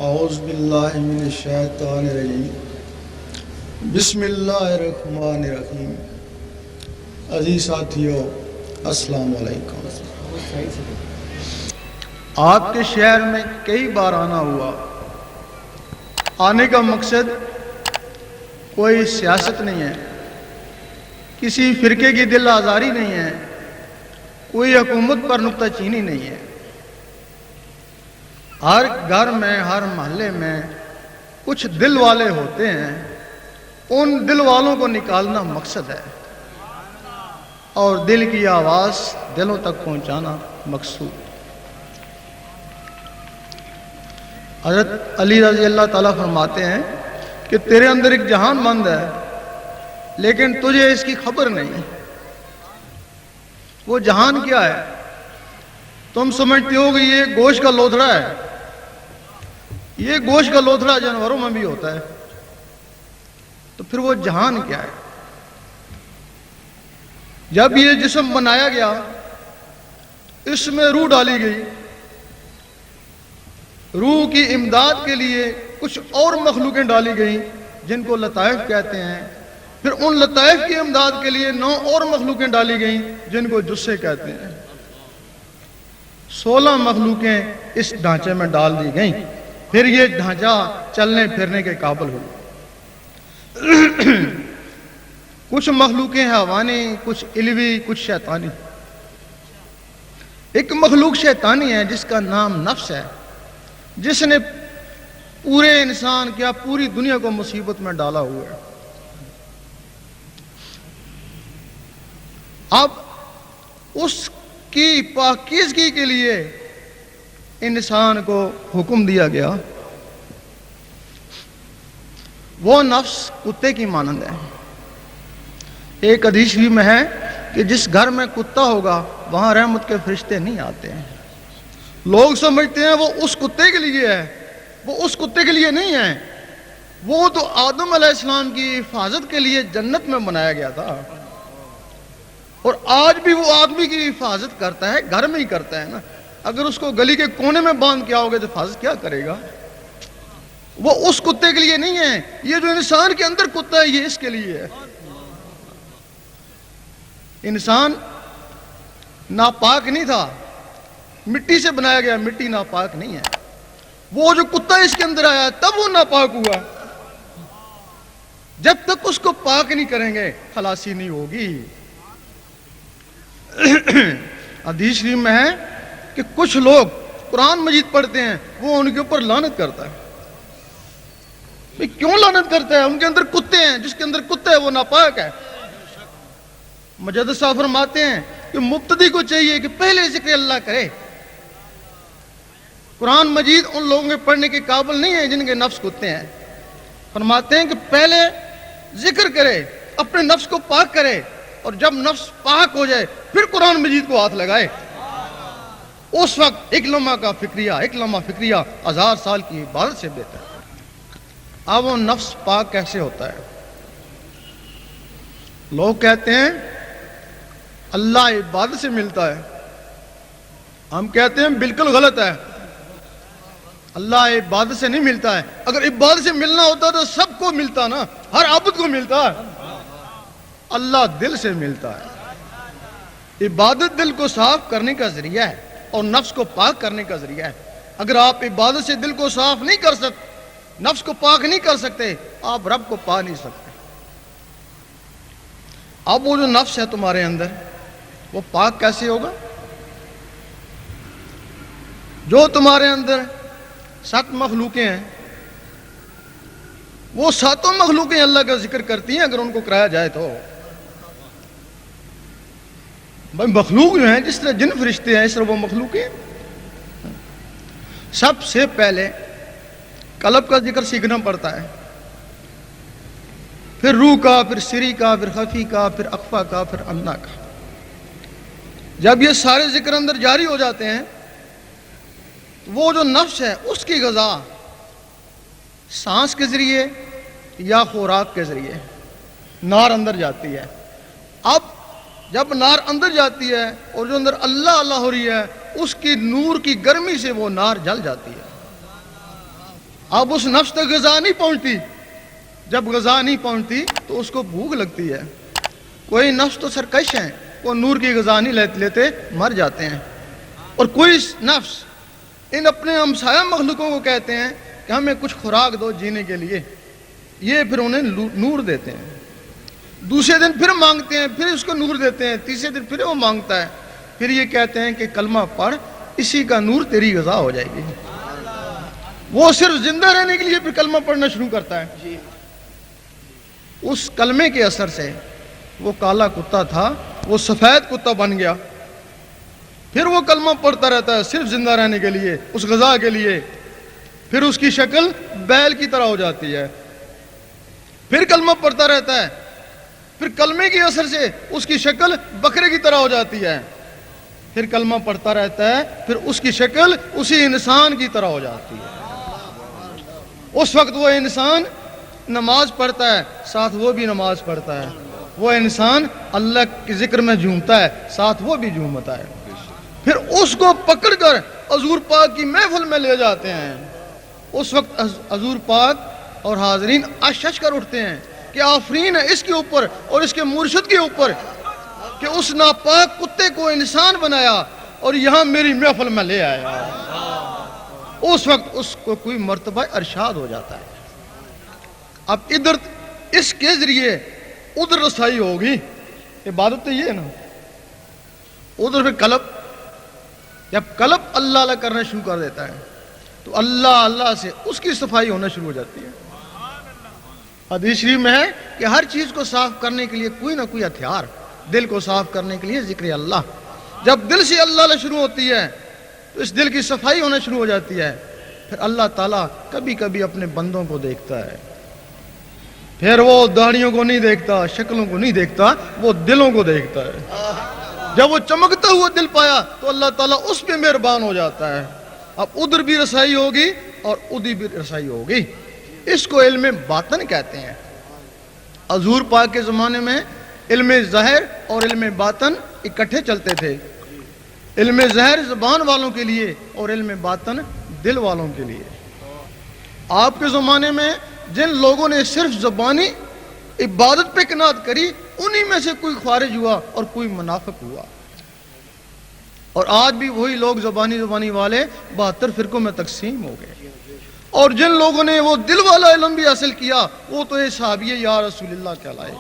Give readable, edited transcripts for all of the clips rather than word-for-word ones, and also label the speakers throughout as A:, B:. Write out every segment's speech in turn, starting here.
A: اعوذ باللہ من الشیطان الرجیم بسم اللہ الرحمن الرحیم۔ عزیز ساتھیو، السلام علیکم۔ آپ کے شہر میں کئی بار آنا ہوا۔ آنے کا مقصد کوئی سیاست نہیں ہے، کسی فرقے کی دل آزاری نہیں ہے، کوئی حکومت پر نکتہ چینی نہیں ہے۔ ہر گھر میں، ہر محلے میں کچھ دل والے ہوتے ہیں، ان دل والوں کو نکالنا مقصد ہے، اور دل کی آواز دلوں تک پہنچانا مقصود۔ حضرت علی رضی اللہ تعالیٰ فرماتے ہیں کہ تیرے اندر ایک جہان مند ہے، لیکن تجھے اس کی خبر نہیں۔ وہ جہان کیا ہے؟ تم سمجھتے ہو کہ یہ گوشت کا لوتھڑا ہے۔ یہ گوشت کا لوتھڑا جانوروں میں بھی ہوتا ہے، تو پھر وہ جہان کیا ہے؟ جب یہ جسم بنایا گیا، اس میں روح ڈالی گئی، روح کی امداد کے لیے کچھ اور مخلوقیں ڈالی گئیں جن کو لطائف کہتے ہیں، پھر ان لطائف کی امداد کے لیے 9 اور مخلوقیں ڈالی گئیں جن کو جثے کہتے ہیں۔ 16 مخلوقیں اس ڈھانچے میں ڈال دی گئیں، پھر یہ ڈھانچہ چلنے پھرنے کے قابل ہوئی۔ کچھ مخلوقیں حیوانی، کچھ علوی، کچھ شیطانی۔ ایک مخلوق شیطانی ہے جس کا نام نفس ہے، جس نے پورے انسان کیا پوری دنیا کو مصیبت میں ڈالا ہوا ہے۔ اب اس کی پاکیزگی کے لیے انسان کو حکم دیا گیا۔ وہ نفس کتے کی مانند ہے۔ ایک حدیث بھی میں ہے کہ جس گھر میں کتا ہوگا وہاں رحمت کے فرشتے نہیں آتے ہیں۔ لوگ سمجھتے ہیں وہ اس کتے کے لیے ہے، وہ اس کتے کے لیے نہیں ہے، وہ تو آدم علیہ السلام کی حفاظت کے لیے جنت میں بنایا گیا تھا، اور آج بھی وہ آدمی کی حفاظت کرتا ہے، گھر میں ہی کرتا ہے نا۔ اگر اس کو گلی کے کونے میں باندھ کے آؤ گے تو حفاظت کیا کرے گا؟ وہ اس کتے کے لیے نہیں ہے۔ یہ جو انسان کے اندر کتا ہے، یہ اس کے لیے ہے۔ انسان ناپاک نہیں تھا، مٹی سے بنایا گیا، مٹی ناپاک نہیں ہے۔ وہ جو کتا اس کے اندر آیا تب وہ ناپاک ہوا۔ جب تک اس کو پاک نہیں کریں گے خلاصی نہیں ہوگی۔ حدیث شریف میں ہے کہ کچھ لوگ قرآن مجید پڑھتے ہیں، وہ ان کے اوپر لعنت کرتا ہے۔ بھئی کیوں لعنت کرتا ہے؟ ان کے اندر کتے ہیں، جس کے اندر کتا ہے وہ ناپاک ہے۔ مجدد صاحب فرماتے ہیں کہ مبتدی کو چاہیے کہ پہلے ذکر اللہ کرے۔ قرآن مجید ان لوگوں کے پڑھنے کے قابل نہیں ہے جن کے نفس کتے ہیں۔ فرماتے ہیں کہ پہلے ذکر کرے، اپنے نفس کو پاک کرے، اور جب نفس پاک ہو جائے پھر قرآن مجید کو ہاتھ لگائے۔ اس وقت ایک لمحہ کا فکریہ، ایک لمحہ فکریہ 1000 سال کی عبادت سے بہتر ہے۔ اب وہ نفس پاک کیسے ہوتا ہے؟ لوگ کہتے ہیں اللہ عبادت سے ملتا ہے، ہم کہتے ہیں بالکل غلط ہے۔ اللہ عبادت سے نہیں ملتا ہے۔ اگر عبادت سے ملنا ہوتا تو سب کو ملتا نا، ہر عابد کو ملتا ہے۔ اللہ دل سے ملتا ہے۔ عبادت دل کو صاف کرنے کا ذریعہ ہے اور نفس کو پاک کرنے کا ذریعہ ہے۔ اگر آپ عبادت سے دل کو صاف نہیں کر سکتے، نفس کو پاک نہیں کر سکتے، آپ رب کو پا نہیں سکتے۔ اب وہ جو نفس ہے تمہارے اندر، وہ پاک کیسے ہوگا؟ جو تمہارے اندر 7 مخلوقیں ہیں، وہ 7 مخلوقیں اللہ کا ذکر کرتی ہیں اگر ان کو کرایا جائے تو۔ بھائی مخلوق جو ہیں، جس طرح جن فرشتے ہیں اس طرح وہ مخلوق ہیں۔ سب سے پہلے قلب کا ذکر سیکھنا پڑتا ہے، پھر روح کا، پھر سری کا، پھر خفی کا، پھر اخفا کا، پھر انا کا۔ جب یہ سارے ذکر اندر جاری ہو جاتے ہیں، وہ جو نفس ہے اس کی غذا سانس کے ذریعے یا خوراک کے ذریعے نار اندر جاتی ہے۔ اب جب نار اندر جاتی ہے اور جو اندر اللہ اللہ ہو رہی ہے، اس کی نور کی گرمی سے وہ نار جل جاتی ہے۔ اب اس نفس تک غذا نہیں پہنچتی، جب غذا نہیں پہنچتی تو اس کو بھوک لگتی ہے۔ کوئی نفس تو سرکش ہیں، وہ نور کی غذا نہیں لیتے مر جاتے ہیں، اور کوئی نفس ان اپنے ہمسایہ مخلوقوں کو کہتے ہیں کہ ہمیں کچھ خوراک دو جینے کے لیے، یہ پھر انہیں نور دیتے ہیں۔ دوسرے دن پھر مانگتے ہیں، پھر اس کو نور دیتے ہیں، تیسرے دن پھر وہ مانگتا ہے، پھر یہ کہتے ہیں کہ کلمہ پڑھ، اسی کا نور تیری غذا ہو جائے گی۔ وہ صرف زندہ رہنے کے لیے پھر کلمہ پڑھنا شروع کرتا ہے۔ اس کلمے کے اثر سے وہ کالا کتا تھا، وہ سفید کتا بن گیا، پھر وہ کلمہ پڑھتا رہتا ہے صرف زندہ رہنے کے لیے، اس غذا کے لیے۔ پھر اس کی شکل بیل کی طرح ہو جاتی ہے، پھر کلمہ پڑھتا رہتا ہے، پھر کلمے کے اثر سے اس کی شکل بکرے کی طرح ہو جاتی ہے، پھر کلمہ پڑھتا رہتا ہے، پھر اس کی شکل اسی انسان کی طرح ہو جاتی ہے۔ اس وقت وہ انسان نماز پڑھتا ہے، ساتھ وہ بھی نماز پڑھتا ہے، وہ انسان اللہ کے ذکر میں جھومتا ہے، ساتھ وہ بھی جھومتا ہے۔ پھر اس کو پکڑ کر حضور پاک کی محفل میں لے جاتے ہیں۔ اس وقت حضور پاک اور حاضرین اشش کر اٹھتے ہیں کہ آفرین ہے اس کے اوپر اور اس کے مرشد کے اوپر کہ اس ناپاک کتے کو انسان بنایا اور یہاں میری محفل میں لے آیا۔ اس وقت اس کو کوئی مرتبہ ارشاد ہو جاتا ہے۔ اب ادھر اس کے ذریعے ادھر رسائی ہوگی، عبادت تو یہ ہے نا۔ ادھر پھر قلب، جب قلب اللہ اللہ کرنا شروع کر دیتا ہے تو اللہ اللہ سے اس کی صفائی ہونا شروع ہو جاتی ہے۔ حدیث شریف میں ہے کہ ہر چیز کو صاف کرنے کے لیے کوئی نہ کوئی ہتھیار، دل کو صاف کرنے کے لیے ذکر اللہ۔ جب دل سے اللہ اللہ شروع ہوتی ہے تو اس دل کی صفائی ہونا شروع ہو جاتی ہے۔ پھر اللہ تعالیٰ کبھی کبھی اپنے بندوں کو دیکھتا ہے، پھر وہ داڑھیوں کو نہیں دیکھتا، شکلوں کو نہیں دیکھتا، وہ دلوں کو دیکھتا ہے۔ جب وہ چمکتا ہوا دل پایا تو اللہ تعالیٰ اس پہ مہربان ہو جاتا ہے۔ اب ادھر بھی رسائی ہوگی اور ادھر بھی رسائی ہوگی۔ اس کو علم باطن کہتے ہیں۔ حضور پاک کے زمانے میں علم ظاہر اور علم باطن اکٹھے چلتے تھے۔ علم ظاہر زبان والوں کے لیے اور علم باطن دل والوں کے لیے۔ آپ کے زمانے میں جن لوگوں نے صرف زبانی عبادت پہ قناعت کری، انہی میں سے کوئی خارج ہوا اور کوئی منافق ہوا، اور آج بھی وہی لوگ زبانی والے 72 فرقوں میں تقسیم ہو گئے۔ اور جن لوگوں نے وہ دل والا علم بھی حاصل کیا، وہ تو یہ صحابی یا رسول اللہ کہلائے،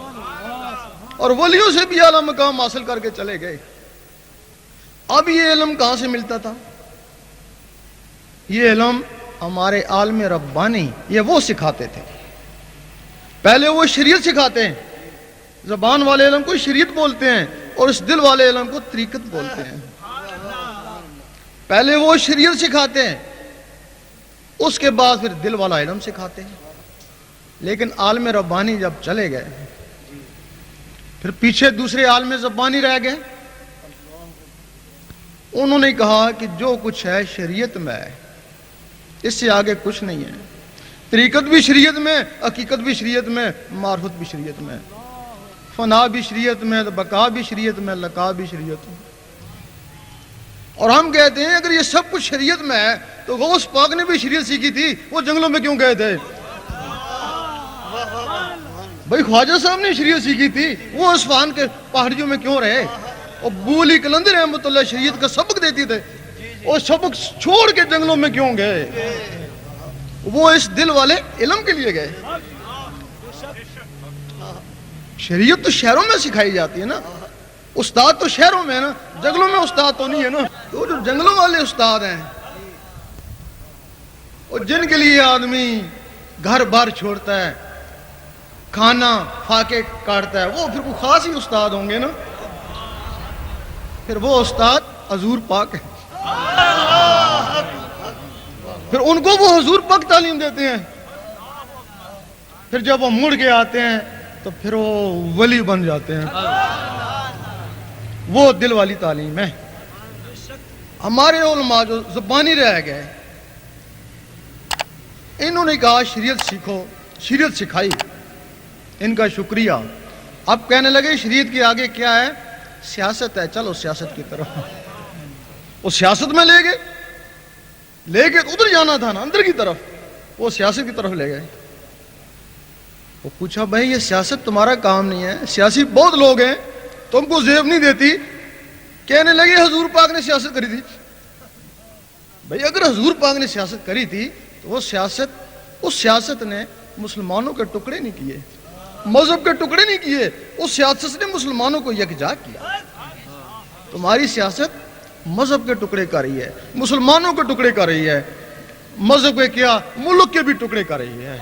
A: اور ولیوں سے بھی اعلیٰ مقام حاصل کر کے چلے گئے۔ اب یہ علم کہاں سے ملتا تھا؟ یہ علم ہمارے عالم ربانی یہ وہ سکھاتے تھے۔ پہلے وہ شریعت سکھاتے ہیں، زبان والے علم کو شریعت بولتے ہیں اور اس دل والے علم کو طریقت بولتے ہیں۔ پہلے وہ شریعت سکھاتے ہیں، اس کے بعد پھر دل والا علم سکھاتے ہیں۔ لیکن عالم ربانی جب چلے گئے، پھر پیچھے دوسرے عالم زبانی رہ گئے۔ انہوں نے کہا کہ جو کچھ ہے شریعت میں ہے، اس سے آگے کچھ نہیں ہے۔ طریقت بھی شریعت میں، حقیقت بھی شریعت میں، معرفت بھی شریعت میں، فنا بھی شریعت میں، بقا بھی شریعت میں، لقا بھی شریعت میں۔ اور ہم کہتے ہیں اگر یہ سب کچھ شریعت میں ہے تو غوث پاک نے بھی شریعت سیکھی تھی، وہ جنگلوں میں کیوں گئے تھے؟ بھائی خواجہ صاحب نے شریعت سیکھی تھی، وہ اصفہان کے پہاڑیوں میں کیوں رہے؟ اور بولی کلندر رحمۃ اللہ شریعت کا سبق دیتی تھے، اور سبق چھوڑ کے جنگلوں میں کیوں گئے؟ وہ اس دل والے علم کے لیے گئے۔ شریعت تو شہروں میں سکھائی جاتی ہے نا، استاد تو شہروں میں ہے نا، جنگلوں میں استاد تو نہیں ہے نا۔ تو جو جنگلوں والے استاد ہیں، اور جن کے لیے آدمی گھر بار چھوڑتا ہے، کھانا فاقے کاٹتا ہے، وہ پھر کوئی خاص ہی استاد ہوں گے نا۔ پھر وہ استاد حضور پاک ہے، پھر ان کو وہ حضور پاک تعلیم دیتے ہیں. پھر جب وہ مڑ کے آتے ہیں تو پھر وہ ولی بن جاتے ہیں. وہ دل والی تعلیم ہے. ہمارے علماء جو زبانی رہ گئے, انہوں نے کہا شریعت سیکھو, شریعت سکھائی, ان کا شکریہ. اب کہنے لگے شریعت کے آگے کیا ہے؟ سیاست ہے, چلو سیاست کی طرف. وہ سیاست میں لے گئے ادھر جانا تھا نا, اندر کی طرف, وہ سیاست کی طرف لے گئے. وہ پوچھا بھائی یہ سیاست تمہارا کام نہیں ہے, سیاسی بہت لوگ ہیں, تم کو زیب نہیں دیتی. کہنے لگے حضور پاک نے سیاست کری تھی. بھائی اگر حضور پاک نے سیاست کری تھی تو وہ سیاست نے مسلمانوں کے ٹکڑے نہیں کیے, مذہب کے ٹکڑے نہیں کیے, اس سیاست نے مسلمانوں کو یکجا کیا. تمہاری سیاست مذہب کے ٹکڑے کر رہی ہے, مسلمانوں کے ٹکڑے کر رہی ہے, مذہب کے کیا ملک کے بھی ٹکڑے کر رہی ہے.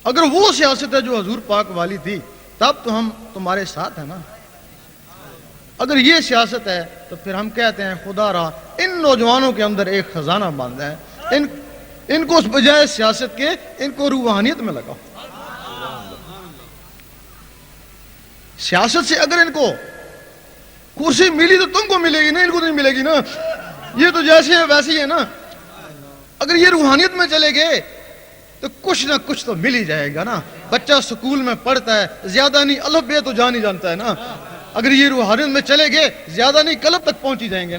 A: اگر وہ سیاست ہے جو حضور پاک والی تھی تب تو ہم تمہارے ساتھ ہیں نا. اگر یہ سیاست ہے تو پھر ہم کہتے ہیں خدا را ان نوجوانوں کے اندر ایک خزانہ بند ہے, ان کو اس بجائے سیاست کے ان کو روحانیت میں لگاؤ. سیاست سے اگر ان کو کرسی ملی تو تم کو ملے گی نا, ان کو نہیں ملے گی نا. یہ تو جیسے ہیں ویسے ہی ہے نا. اگر یہ روحانیت میں چلے گئے تو کچھ نہ کچھ تو مل ہی جائے گا نا. بچہ سکول میں پڑھتا ہے, زیادہ نہیں الف بے تو جان ہی جانتا ہے نا. اگر یہ روحانیت میں چلے گئے زیادہ نہیں قلب تک پہنچ ہی جائیں گے.